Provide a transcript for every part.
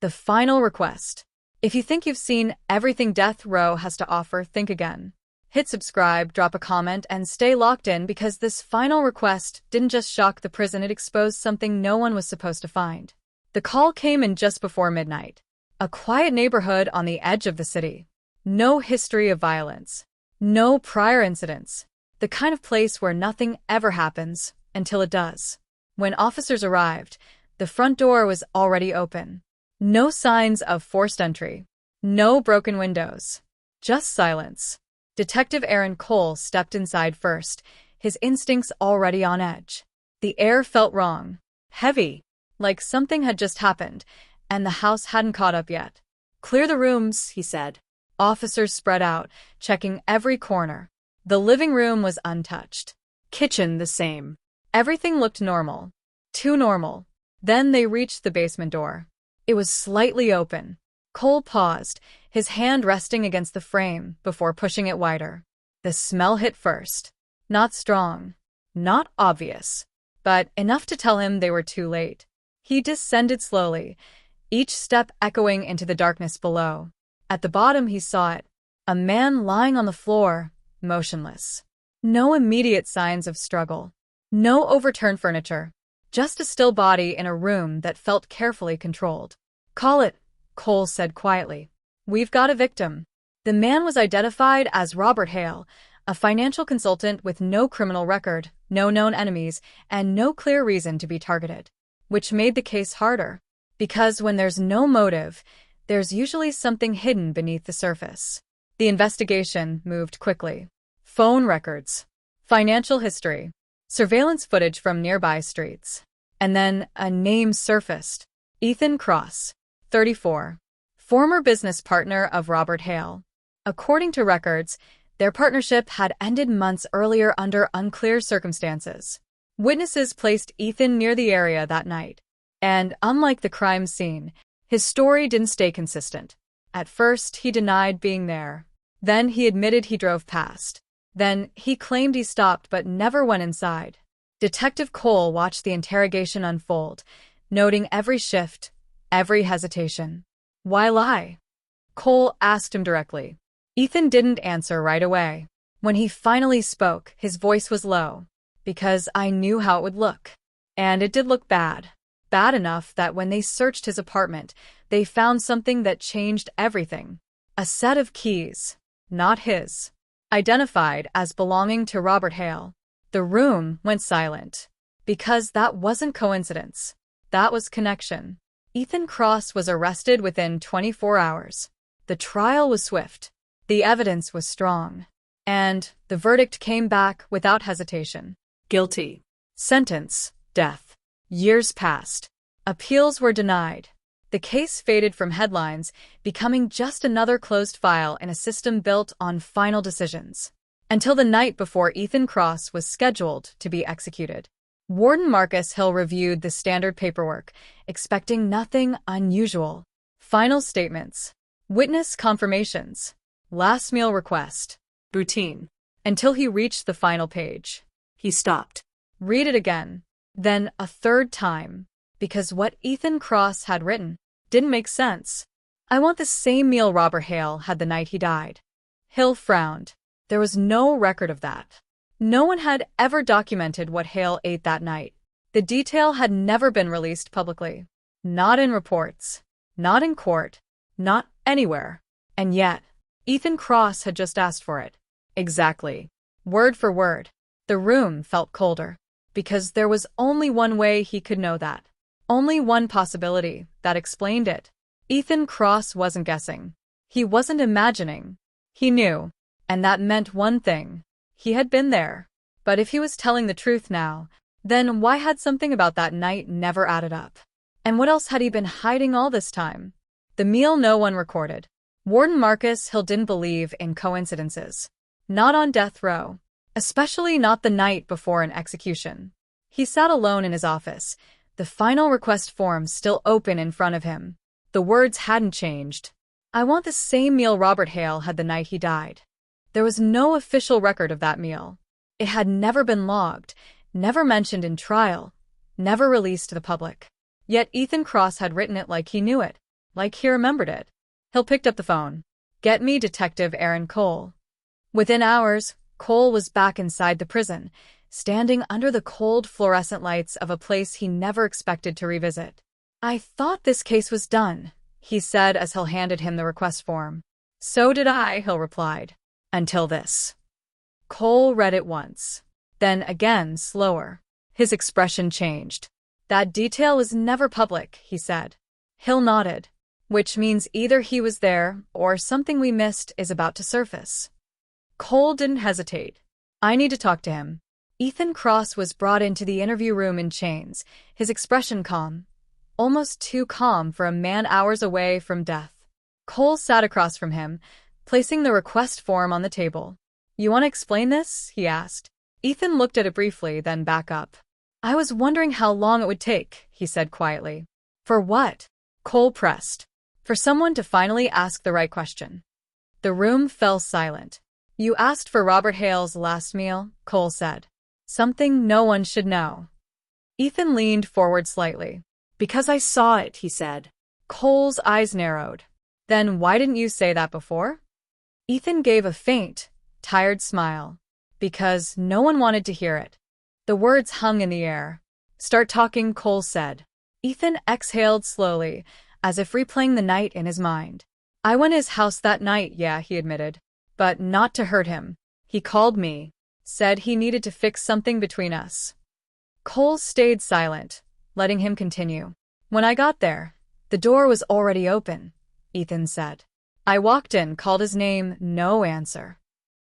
The final request. If you think you've seen everything death row has to offer, think again. Hit subscribe, drop a comment, and stay locked in because this final request didn't just shock the prison, it exposed something no one was supposed to find. The call came in just before midnight. A quiet neighborhood on the edge of the city. No history of violence. No prior incidents. The kind of place where nothing ever happens until it does. When officers arrived, the front door was already open. No signs of forced entry. No broken windows. Just silence. Detective Aaron Cole stepped inside first, his instincts already on edge. The air felt wrong. Heavy. Like something had just happened, and the house hadn't caught up yet. "Clear the rooms," he said. Officers spread out, checking every corner. The living room was untouched. Kitchen the same. Everything looked normal. Too normal. Then they reached the basement door. It was slightly open. Cole paused, his hand resting against the frame before pushing it wider. The smell hit first. Not strong. Not obvious. But enough to tell him they were too late. He descended slowly, each step echoing into the darkness below. At the bottom he saw it. A man lying on the floor, motionless. No immediate signs of struggle. No overturned furniture. Just a still body in a room that felt carefully controlled. "Call it," Cole said quietly. "We've got a victim." The man was identified as Robert Hale, a financial consultant with no criminal record, no known enemies, and no clear reason to be targeted. Which made the case harder. Because when there's no motive, there's usually something hidden beneath the surface. The investigation moved quickly. Phone records, financial history, surveillance footage from nearby streets. And then a name surfaced. Ethan Cross, 34. Former business partner of Robert Hale. According to records, their partnership had ended months earlier under unclear circumstances. Witnesses placed Ethan near the area that night. And unlike the crime scene, his story didn't stay consistent. At first, he denied being there. Then he admitted he drove past. Then he claimed he stopped but never went inside. Detective Cole watched the interrogation unfold, noting every shift, every hesitation. "Why lie?" Cole asked him directly. Ethan didn't answer right away. When he finally spoke, his voice was low. "Because I knew how it would look." And it did look bad. Bad enough that when they searched his apartment, they found something that changed everything. A set of keys. Not his. Identified as belonging to Robert Hale. The room went silent. Because that wasn't coincidence. That was connection. Ethan Cross was arrested within 24 hours. The trial was swift. The evidence was strong. And the verdict came back without hesitation. Guilty. Sentence, death. Years passed. Appeals were denied. The case faded from headlines, becoming just another closed file in a system built on final decisions. Until the night before Ethan Cross was scheduled to be executed. Warden Marcus Hill reviewed the standard paperwork, expecting nothing unusual. Final statements. Witness confirmations. Last meal request. Routine. Until he reached the final page. He stopped. Read it again. Then a third time. Because what Ethan Cross had written didn't make sense. "I want the same meal Robert Hale had the night he died." Hill frowned. There was no record of that. No one had ever documented what Hale ate that night. The detail had never been released publicly. Not in reports. Not in court. Not anywhere. And yet, Ethan Cross had just asked for it. Exactly. Word for word. The room felt colder. Because there was only one way he could know that. Only one possibility that explained it. Ethan Cross wasn't guessing. He wasn't imagining. He knew. And that meant one thing. He had been there. But if he was telling the truth now, then why had something about that night never added up? And what else had he been hiding all this time? The meal no one recorded. Warden Marcus Hill didn't believe in coincidences. Not on death row. Especially not the night before an execution. He sat alone in his office, the final request form still open in front of him. The words hadn't changed. "I want the same meal Robert Hale had the night he died." There was no official record of that meal. It had never been logged, never mentioned in trial, never released to the public. Yet Ethan Cross had written it like he knew it. like he remembered it. Hill picked up the phone. "Get me Detective Aaron Cole." Within hours, Cole was back inside the prison, standing under the cold fluorescent lights of a place he never expected to revisit. "I thought this case was done," he said as Hill handed him the request form. "So did I," Hill replied. "Until this." Cole read it once, then again slower. His expression changed. "That detail was never public," he said. Hill nodded. "Which means either he was there, or something we missed is about to surface." Cole didn't hesitate. "I need to talk to him." Ethan Cross was brought into the interview room in chains, his expression calm, almost too calm for a man hours away from death. Cole sat across from him, placing the request form on the table. "You want to explain this?" he asked. Ethan looked at it briefly, then back up. "I was wondering how long it would take," he said quietly. "For what?" Cole pressed. "For someone to finally ask the right question." The room fell silent. "You asked for Robert Hale's last meal," Cole said. "Something no one should know." Ethan leaned forward slightly. "Because I saw it," he said. Cole's eyes narrowed. "Then why didn't you say that before?" Ethan gave a faint, tired smile. "Because no one wanted to hear it." The words hung in the air. "Start talking," Cole said. Ethan exhaled slowly, as if replaying the night in his mind. "I went to his house that night, yeah," he admitted. "But not to hurt him. He called me, said he needed to fix something between us." Cole stayed silent, letting him continue. "When I got there, the door was already open," Ethan said. "I walked in, called his name, no answer."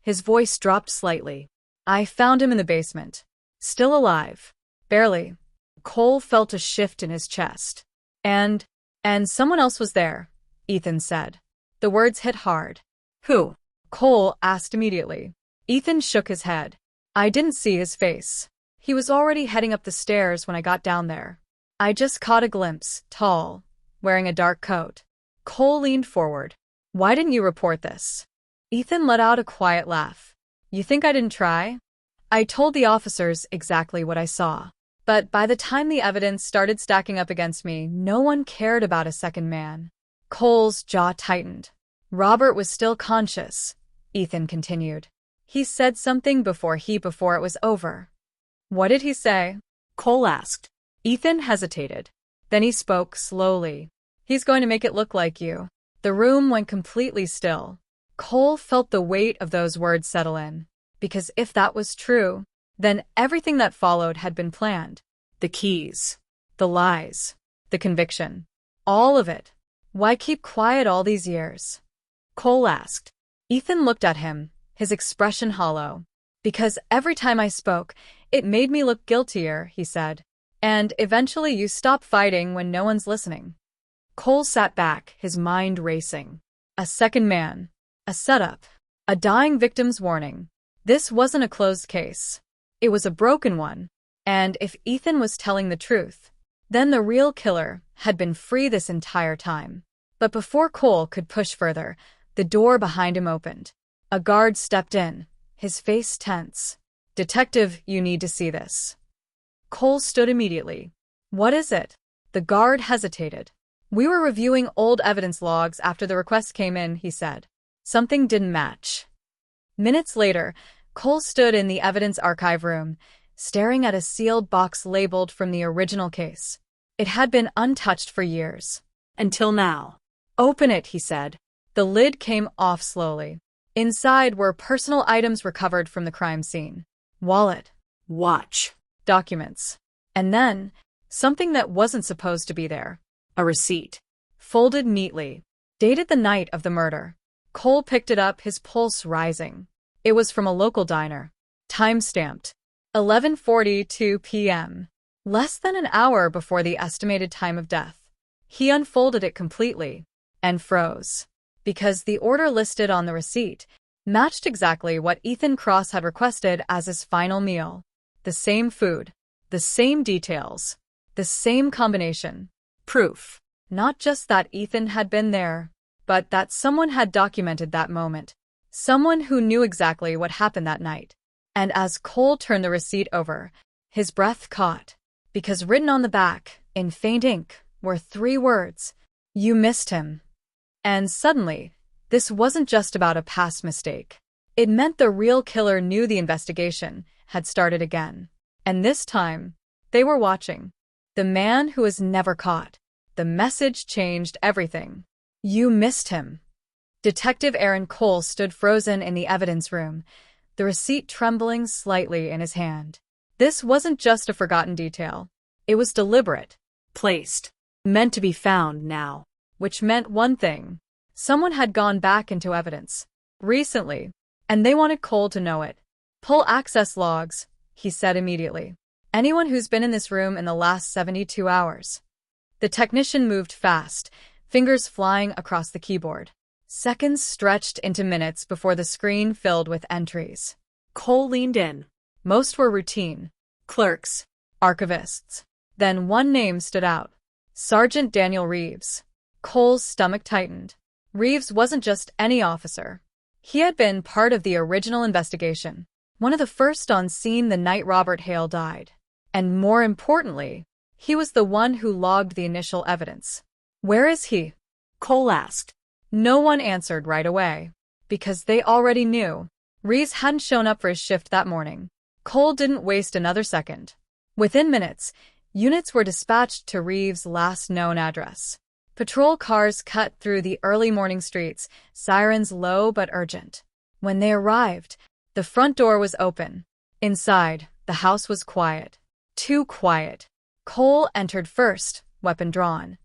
His voice dropped slightly. "I found him in the basement. Still alive. Barely." Cole felt a shift in his chest. And someone else was there," Ethan said. The words hit hard. "Who?" Cole asked immediately. Ethan shook his head. "I didn't see his face. He was already heading up the stairs when I got down there. I just caught a glimpse, tall, wearing a dark coat." Cole leaned forward. "Why didn't you report this?" Ethan let out a quiet laugh. "You think I didn't try? I told the officers exactly what I saw. But by the time the evidence started stacking up against me, no one cared about a second man." Cole's jaw tightened. "Robert was still conscious," Ethan continued. "He said something before it was over." "What did he say?" Cole asked. Ethan hesitated. Then he spoke slowly. "He's going to make it look like you." The room went completely still. Cole felt the weight of those words settle in. Because if that was true, then everything that followed had been planned. The keys, the lies, the conviction. All of it. Why keep quiet all these years? Cole asked. Ethan looked at him, his expression hollow. "Because every time I spoke, it made me look guiltier," he said. "And eventually you stop fighting when no one's listening." Cole sat back, his mind racing. A second man. A setup. A dying victim's warning. This wasn't a closed case. It was a broken one. And if Ethan was telling the truth, then the real killer had been free this entire time. But before Cole could push further, the door behind him opened. A guard stepped in, his face tense. "Detective, you need to see this." Cole stood immediately. "What is it?" The guard hesitated. "We were reviewing old evidence logs after the request came in," he said. "Something didn't match." Minutes later, Cole stood in the evidence archive room, staring at a sealed box labeled from the original case. It had been untouched for years. Until now. "Open it," he said. The lid came off slowly. Inside were personal items recovered from the crime scene. Wallet. Watch. Documents. And then, something that wasn't supposed to be there. A receipt. Folded neatly. Dated the night of the murder. Cole picked it up, his pulse rising. It was from a local diner. Time-stamped. 11:42 p.m. Less than an hour before the estimated time of death. He unfolded it completely and froze. Because the order listed on the receipt matched exactly what Ethan Cross had requested as his final meal. The same food, the same details, the same combination. Proof. Not just that Ethan had been there, but that someone had documented that moment. Someone who knew exactly what happened that night. And as Cole turned the receipt over, his breath caught. Because written on the back, in faint ink, were 3 words. You missed him. And suddenly, this wasn't just about a past mistake. It meant the real killer knew the investigation had started again. And this time, they were watching. The man who was never caught. The message changed everything. You missed him. Detective Aaron Cole stood frozen in the evidence room, the receipt trembling slightly in his hand. This wasn't just a forgotten detail. It was deliberate. Placed. Meant to be found now. Which meant one thing. Someone had gone back into evidence. Recently. And they wanted Cole to know it. Pull access logs, he said immediately. Anyone who's been in this room in the last 72 hours. The technician moved fast, fingers flying across the keyboard. Seconds stretched into minutes before the screen filled with entries. Cole leaned in. Most were routine. Clerks. Archivists. Then one name stood out. Sergeant Daniel Reeves. Cole's stomach tightened. Reeves wasn't just any officer. He had been part of the original investigation. One of the first on scene the night Robert Hale died. And more importantly, he was the one who logged the initial evidence. Where is he? Cole asked. No one answered right away. Because they already knew. Reeves hadn't shown up for his shift that morning. Cole didn't waste another second. Within minutes, units were dispatched to Reeves' last known address. Patrol cars cut through the early morning streets, sirens low but urgent. When they arrived, the front door was open. Inside, the house was quiet. Too quiet. Cole entered first, weapon drawn.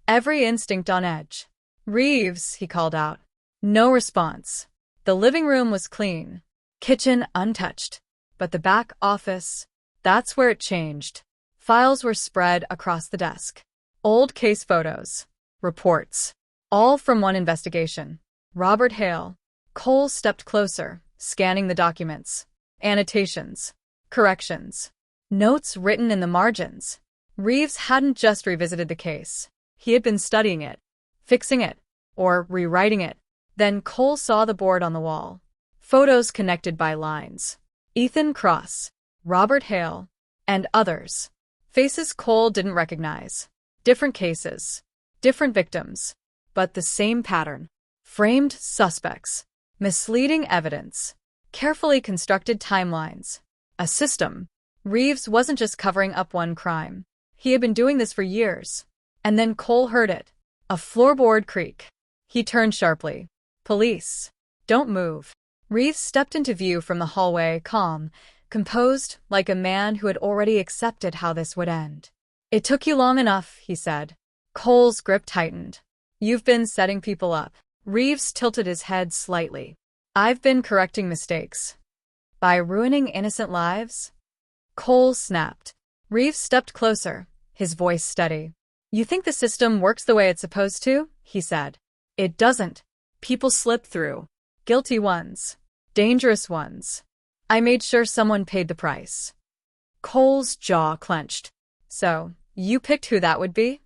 Every instinct on edge. Reeves, he called out. No response. The living room was clean. Kitchen untouched. But the back office, that's where it changed. Files were spread across the desk. Old case photos. Reports. All from one investigation. Robert Hale. Cole stepped closer, scanning the documents. Annotations. Corrections. Notes written in the margins. Reeves hadn't just revisited the case. He had been studying it, fixing it, or rewriting it. Then Cole saw the board on the wall. Photos connected by lines. Ethan Cross, Robert Hale, and others. Faces Cole didn't recognize. Different cases. Different victims. But the same pattern. Framed suspects. Misleading evidence. Carefully constructed timelines. A system. Reeves wasn't just covering up one crime. He had been doing this for years. And then Cole heard it. A floorboard creak. He turned sharply. Police. Don't move. Reeves stepped into view from the hallway, calm, composed, like a man who had already accepted how this would end. It took you long enough, he said. Cole's grip tightened. You've been setting people up. Reeves tilted his head slightly. I've been correcting mistakes. By ruining innocent lives? Cole snapped. Reeves stepped closer, his voice steady. You think the system works the way it's supposed to? He said. It doesn't. People slip through. Guilty ones. Dangerous ones. I made sure someone paid the price. Cole's jaw clenched. So, you picked who that would be?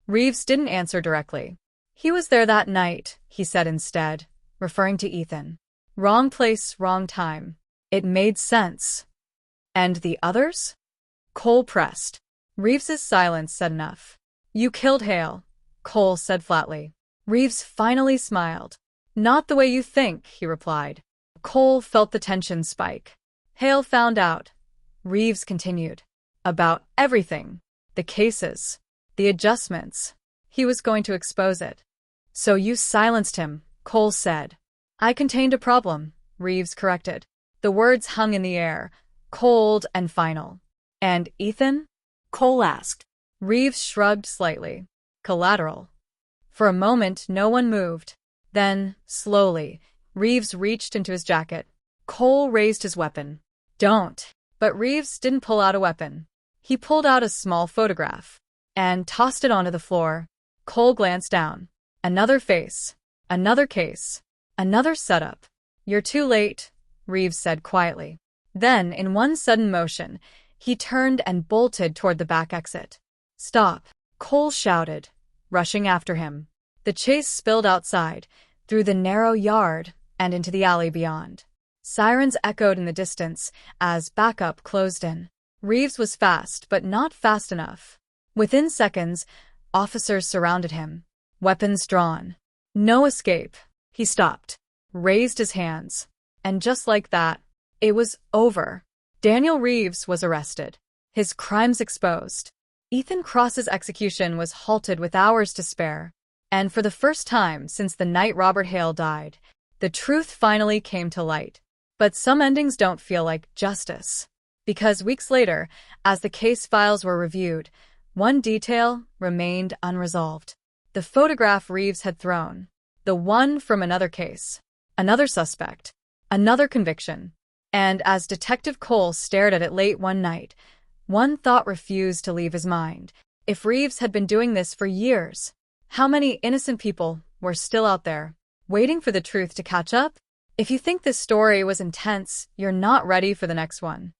Reeves didn't answer directly. He was there that night, he said instead, referring to Ethan. Wrong place, wrong time. It made sense. And the others? Cole pressed. Reeves's silence said enough. You killed Hale, Cole said flatly. Reeves finally smiled. Not the way you think, he replied. Cole felt the tension spike. Hale found out. Reeves continued. About everything. The cases. The adjustments. He was going to expose it. So you silenced him, Cole said. I contained a problem, Reeves corrected. The words hung in the air, cold and final. And Ethan? Cole asked. Reeves shrugged slightly. Collateral. For a moment, no one moved. Then, slowly, Reeves reached into his jacket. Cole raised his weapon. Don't. But Reeves didn't pull out a weapon. He pulled out a small photograph and tossed it onto the floor. Cole glanced down. Another face. Another case. Another setup. You're too late, Reeves said quietly. Then, in one sudden motion, he turned and bolted toward the back exit. Stop, Cole shouted, rushing after him. The chase spilled outside, through the narrow yard, and into the alley beyond. Sirens echoed in the distance as backup closed in. Reeves was fast, but not fast enough. Within seconds, officers surrounded him. weapons drawn. No escape. He stopped, raised his hands, and just like that, it was over. Daniel Reeves was arrested, his crimes exposed. Ethan Cross's execution was halted with hours to spare, and for the first time since the night Robert Hale died, the truth finally came to light. But some endings don't feel like justice. Because weeks later, as the case files were reviewed, one detail remained unresolved. The photograph Reeves had thrown. The one from another case. Another suspect. Another conviction. And as Detective Cole stared at it late one night, one thought refused to leave his mind. If Reeves had been doing this for years, how many innocent people were still out there, waiting for the truth to catch up? If you think this story was intense, you're not ready for the next one.